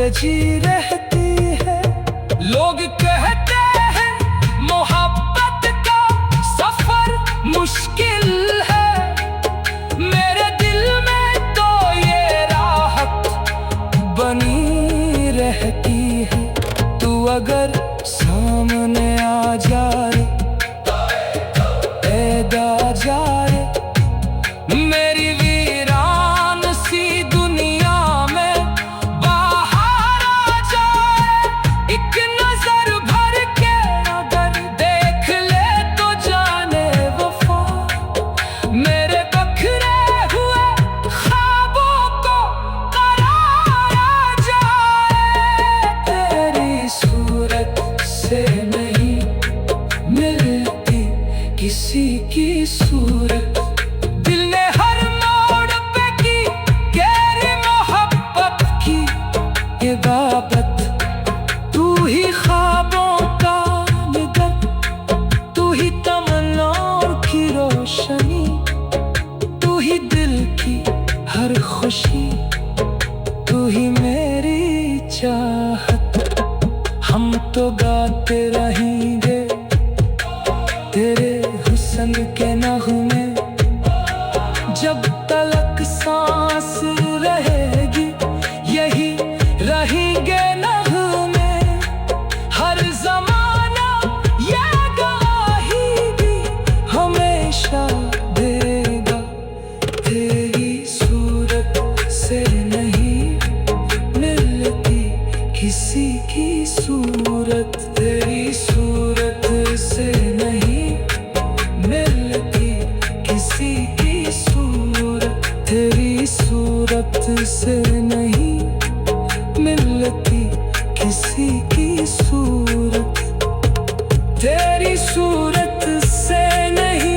सजी रहती है। लोग कहते हैं मोहब्बत का सफर मुश्किल है, मेरे दिल में तो ये राहत बनी रहती है। तू अगर सामने आ जाए, पैदा जाए मेरी वीरान सी दुनिया में, बाहर आ जाए एक नजर भर के अगर देख ले तो जाने वफा, मेरे बखरे हुए ख्वाबों को करार आ जाए। तेरी सूरत से नहीं मिलती किसी की सूरत, दिल ने हर मोड़ पे की गहरी मोहब्बत की ये बाबत। तू ही ख्वाबों का निगर, तू ही तमन्नाओं की रोशनी, तू ही दिल की हर खुशी, तू ही मेरी चाहत। हम तो गाते रहेंगे तेरे हुस्न के नगमे, जब तलक सांस रहेगी यही रहेंगे नगमे। हर जमाना ये गवाही भी हमेशा देगा, तेरी सूरत से नहीं मिलती किसी की सूरत, तेरी सूरत से नहीं मिलती किसी की सूरत, तेरी सूरत से नहीं मिलती किसी की सूरत, तेरी सूरत से नहीं